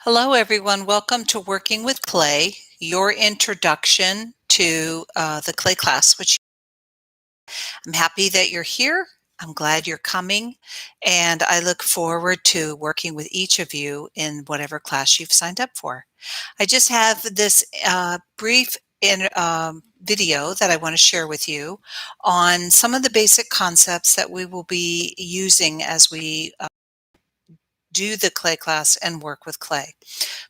Hello, everyone. Welcome to Working with Clay, your introduction to the clay class, which I'm happy that you're here. I'm glad you're coming, and I look forward to working with each of you in whatever class you've signed up for. I just have this brief video that I want to share with you on some of the basic concepts that we will be using as we do the clay class and work with clay.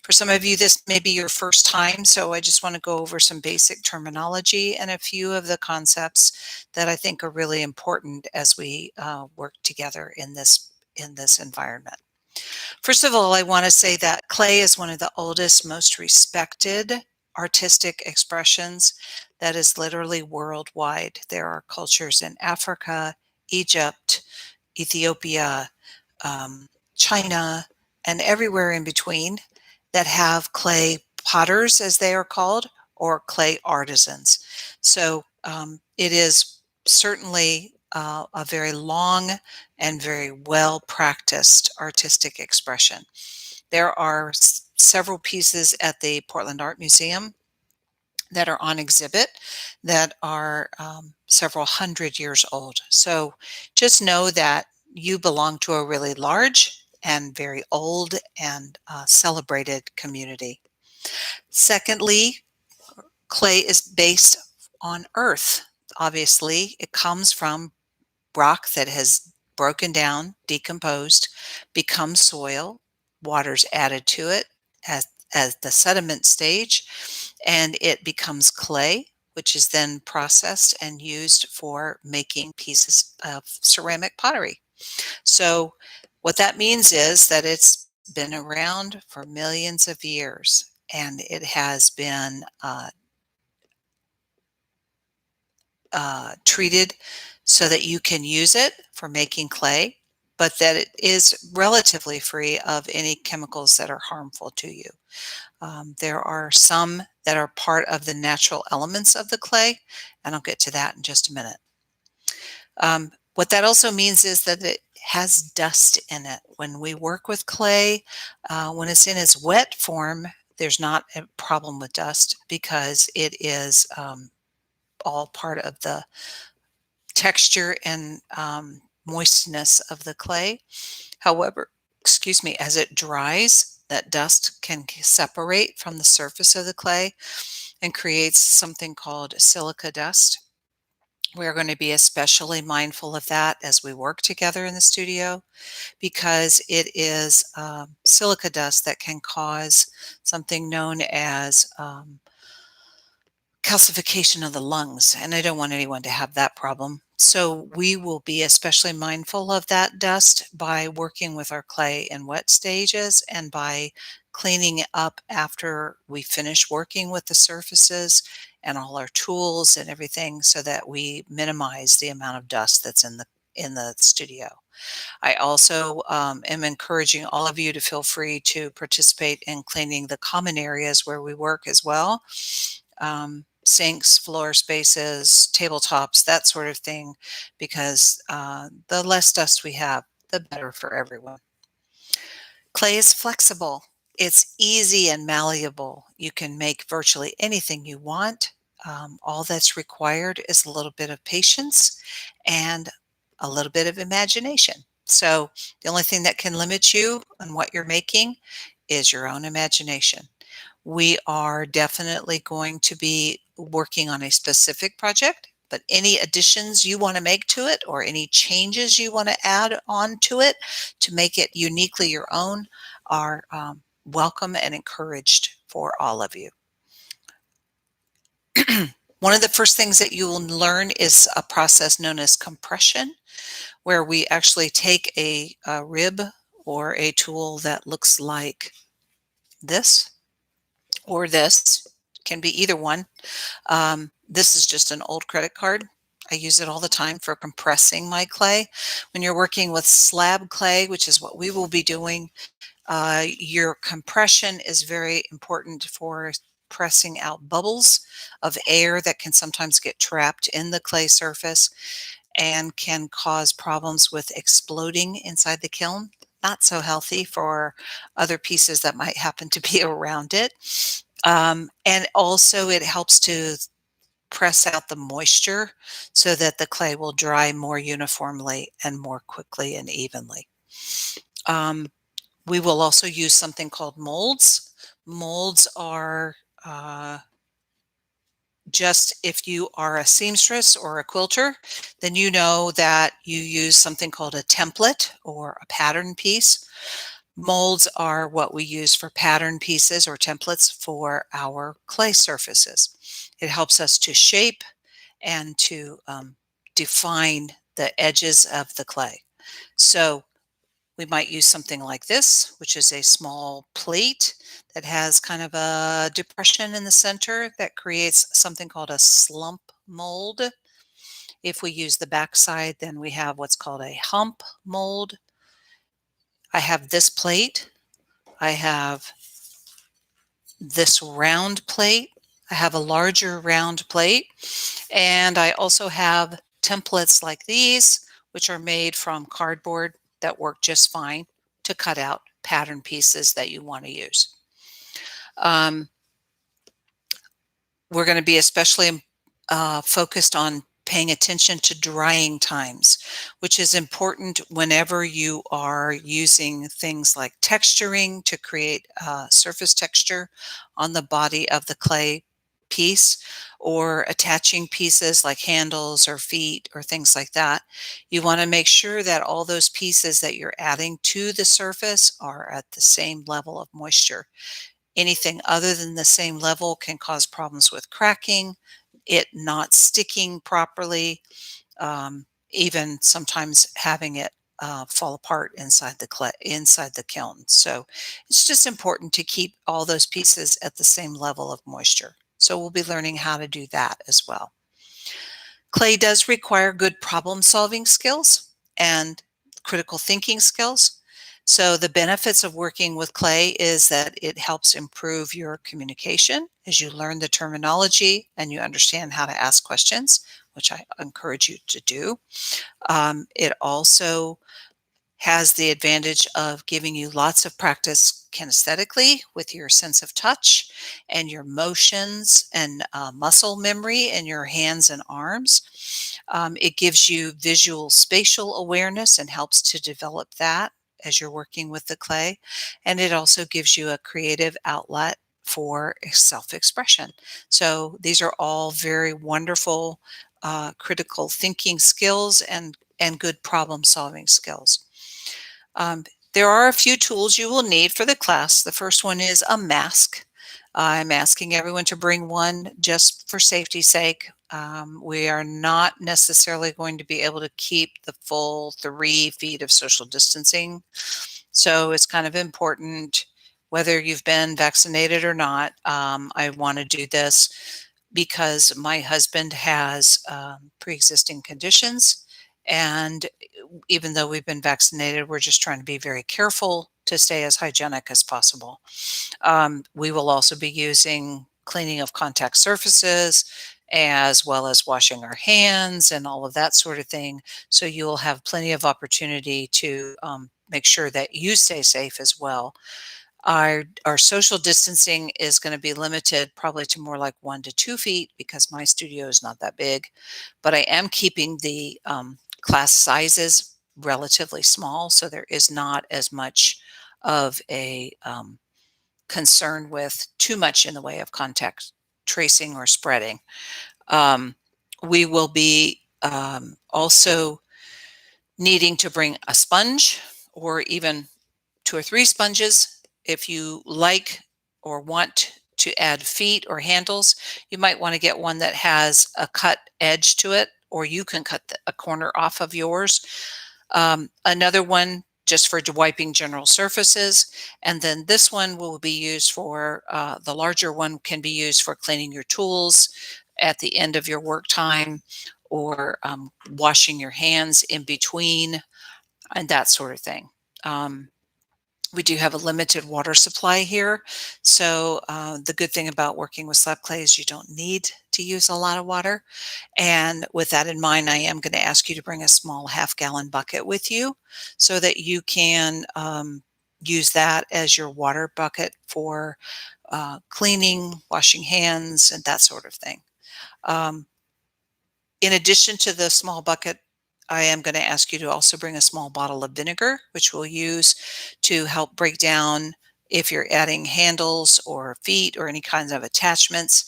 For some of you, this may be your first time, so I just want to go over some basic terminology and a few of the concepts that I think are really important as we work together in this environment. First of all, I want to say that clay is one of the oldest, most respected artistic expressions that is literally worldwide. There are cultures in Africa, Egypt, Ethiopia, China, and everywhere in between that have clay potters, as they are called, or clay artisans. So it is certainly a very long and very well practiced artistic expression. There are several pieces at the Portland Art Museum that are on exhibit that are several hundred years old. So just know that you belong to a really large and very old and celebrated community. Secondly, clay is based on earth. Obviously, it comes from rock that has broken down, decomposed, become soil, water's added to it as the sediment stage, and it becomes clay, which is then processed and used for making pieces of ceramic pottery. So what that means is that it's been around for millions of years, and it has been treated so that you can use it for making clay, but that it is relatively free of any chemicals that are harmful to you. There are some that are part of the natural elements of the clay, and I'll get to that in just a minute. What that also means is that it has dust in it. When we work with clay, when it's in its wet form, there's not a problem with dust because it is all part of the texture and moistness of the clay. However, excuse me, as it dries, that dust can separate from the surface of the clay and creates something called silica dust. We're going to be especially mindful of that as we work together in the studio because it is silica dust that can cause something known as calcification of the lungs, and I don't want anyone to have that problem. So we will be especially mindful of that dust by working with our clay in wet stages and by cleaning it up after we finish working with the surfaces and all our tools and everything so that we minimize the amount of dust that's in the studio. I also am encouraging all of you to feel free to participate in cleaning the common areas where we work as well. Sinks, floor spaces, tabletops, that sort of thing, because the less dust we have, the better for everyone. Clay is flexible. It's easy and malleable. You can make virtually anything you want. All that's required is a little bit of patience and a little bit of imagination. So the only thing that can limit you on what you're making is your own imagination. We are definitely going to be working on a specific project, but any additions you want to make to it or any changes you want to add on to it to make it uniquely your own are welcome and encouraged for all of you. One of the first things that you will learn is a process known as compression, where we actually take a rib or a tool that looks like this or this, can be either one. This is just an old credit card. I use it all the time for compressing my clay. When you're working with slab clay, which is what we will be doing, your compression is very important for pressing out bubbles of air that can sometimes get trapped in the clay surface and can cause problems with exploding inside the kiln not so healthy for other pieces that might happen to be around it. And also it helps to press out the moisture so that the clay will dry more uniformly and more quickly and evenly. Um, we will also use something called molds. Molds are just if you are a seamstress or a quilter, then you know that you use something called a template or a pattern piece. Molds are what we use for pattern pieces or templates for our clay surfaces. It helps us to shape and to define the edges of the clay. So we might use something like this, which is a small plate that has kind of a depression in the center that creates something called a slump mold. If we use the backside, then we have what's called a hump mold. I have this plate. I have this round plate. I have a larger round plate. And I also have templates like these, which are made from cardboard that work just fine to cut out pattern pieces that you want to use. Um, we're going to be especially focused on paying attention to drying times, which is important whenever you are using things like texturing to create surface texture on the body of the clay piece, or attaching pieces like handles or feet or things like that. You want to make sure that all those pieces that you're adding to the surface are at the same level of moisture. Anything other than the same level can cause problems with cracking, it not sticking properly, even sometimes having it fall apart inside the inside the kiln. So it's just important to keep all those pieces at the same level of moisture. So we'll be learning how to do that as well. Clay does require good problem-solving skills and critical thinking skills. So the benefits of working with clay is that it helps improve your communication as you learn the terminology and you understand how to ask questions, which I encourage you to do. It also has the advantage of giving you lots of practice kinesthetically with your sense of touch and your motions and muscle memory in your hands and arms. It gives you visual spatial awareness and helps to develop that as you're working with the clay. And it also gives you a creative outlet for self-expression. So these are all very wonderful critical thinking skills and good problem solving skills. There are a few tools you will need for the class. The first one is a mask. I'm asking everyone to bring one just for safety's sake. We are not necessarily going to be able to keep the full 3 feet of social distancing. So it's kind of important whether you've been vaccinated or not. I want to do this because my husband has pre-existing conditions, and even though we've been vaccinated, we're just trying to be very careful to stay as hygienic as possible. We will also be using cleaning of contact surfaces as well as washing our hands and all of that sort of thing. So you'll have plenty of opportunity to make sure that you stay safe as well. Our social distancing is going to be limited probably to more like 1 to 2 feet because my studio is not that big, but I am keeping the class sizes relatively small, so there is not as much of a concern with too much in the way of contact tracing or spreading. Um, we will be also needing to bring a sponge or even 2 or 3 sponges. If you like or want to add feet or handles, you might want to get one that has a cut edge to it, or you can cut a corner off of yours. Another one just for wiping general surfaces. And then this one will be used for, the larger one can be used for cleaning your tools at the end of your work time, or washing your hands in between and that sort of thing. Um, We do have a limited water supply here. So the good thing about working with slab clay is you don't need to use a lot of water. And with that in mind, I am going to ask you to bring a small half-gallon bucket with you so that you can use that as your water bucket for cleaning, washing hands, and that sort of thing. In addition to the small bucket, I am going to ask you to also bring a small bottle of vinegar, which we'll use to help break down if you're adding handles or feet or any kinds of attachments.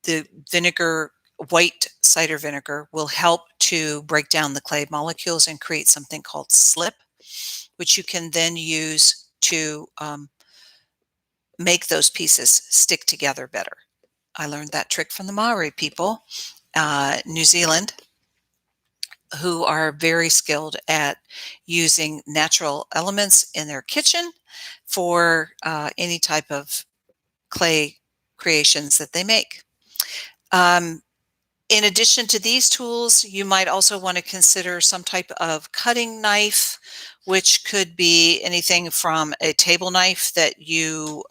The vinegar, white cider vinegar, will help to break down the clay molecules and create something called slip, which you can then use to make those pieces stick together better. I learned that trick from the Maori people, New Zealand, who are very skilled at using natural elements in their kitchen for any type of clay creations that they make. In addition to these tools, you might also want to consider some type of cutting knife, which could be anything from a table knife that you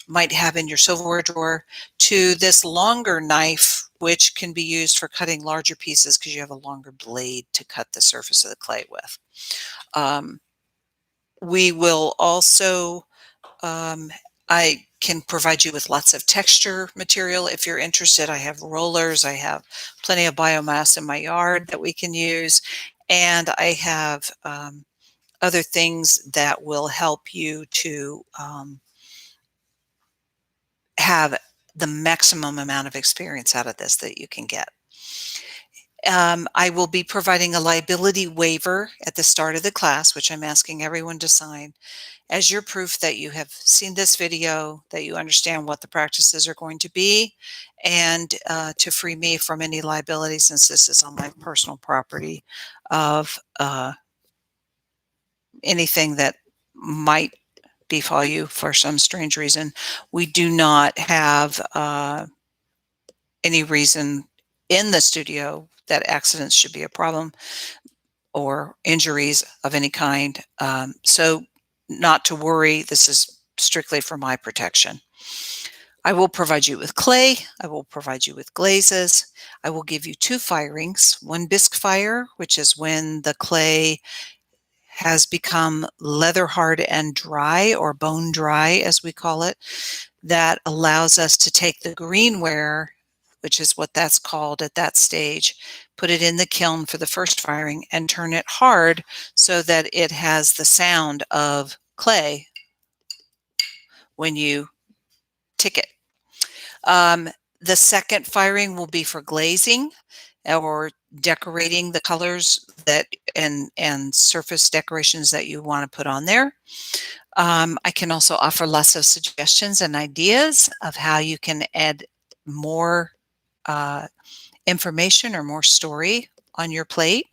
might have in your silverware drawer to this longer knife, which can be used for cutting larger pieces because you have a longer blade to cut the surface of the clay with. We will also, I can provide you with lots of texture material if you're interested. I have rollers, I have plenty of biomass in my yard that we can use, and I have other things that will help you to have the maximum amount of experience out of this that you can get. I will be providing a liability waiver at the start of the class, which I'm asking everyone to sign, as your proof that you have seen this video, that you understand what the practices are going to be, and to free me from any liability, since this is on my personal property, of anything that might befall you for some strange reason. We do not have any reason in the studio that accidents should be a problem or injuries of any kind. So not to worry, this is strictly for my protection. I will provide you with clay. I will provide you with glazes. I will give you 2 firings, one bisque fire, which is when the clay has become leather hard and dry, or bone dry as we call it. That allows us to take the greenware, which is what that's called at that stage, put it in the kiln for the first firing and turn it hard so that it has the sound of clay when you tick it. The second firing will be for glazing or decorating the colors that and surface decorations that you want to put on there. I can also offer lots of suggestions and ideas of how you can add more information or more story on your plate.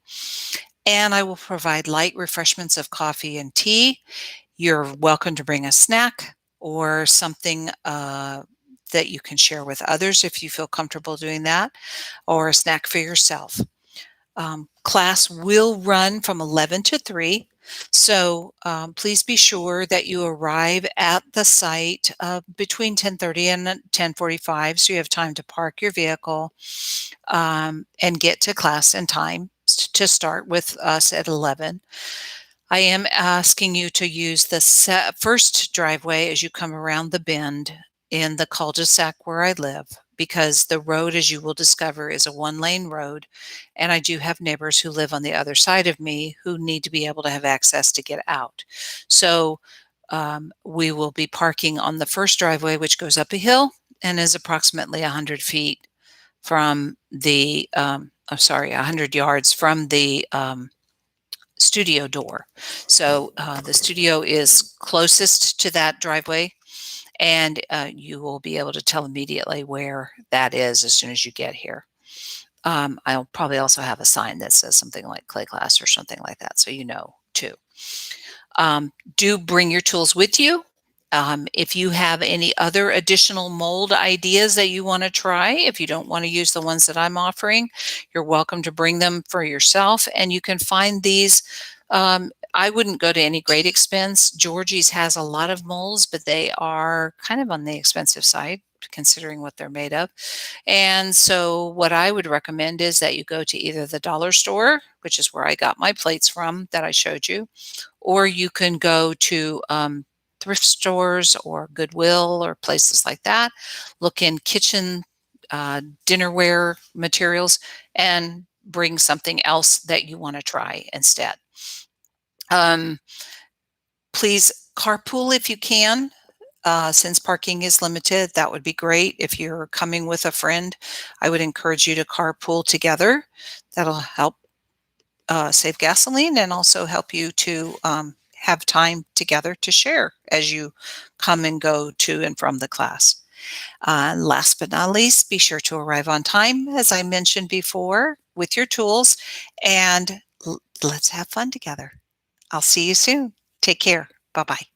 And I will provide light refreshments of coffee and tea. You're welcome to bring a snack or something that you can share with others if you feel comfortable doing that, or a snack for yourself. Class will run from 11 to 3. So please be sure that you arrive at the site between 10:30 and 10:45, so you have time to park your vehicle and get to class in time to start with us at 11. I am asking you to use the first driveway as you come around the bend in the cul-de-sac where I live, because the road, as you will discover, is a 1-lane road, and I do have neighbors who live on the other side of me who need to be able to have access to get out. So we will be parking on the first driveway, which goes up a hill and is approximately 100 feet from the, 100 yards from the studio door. So the studio is closest to that driveway, and you will be able to tell immediately where that is as soon as you get here. I'll probably also have a sign that says something like clay class or something like that, so you know too. Do bring your tools with you. If you have any other additional mold ideas that you want to try, if you don't want to use the ones that I'm offering, you're welcome to bring them for yourself. And you can find these I wouldn't go to any great expense. Georgie's has a lot of molds, but they are kind of on the expensive side considering what they're made of. And so what I would recommend is that you go to either the dollar store, which is where I got my plates from that I showed you, or you can go to thrift stores or Goodwill or places like that. Look in kitchen dinnerware materials and bring something else that you want to try instead. Um, Please carpool if you can. Since parking is limited, that would be great. If you're coming with a friend, I would encourage you to carpool together. That'll help save gasoline and also help you to have time together to share as you come and go to and from the class. Last but not least, be sure to arrive on time, as I mentioned before, with your tools, and let's have fun together. I'll see you soon. Take care. Bye-bye.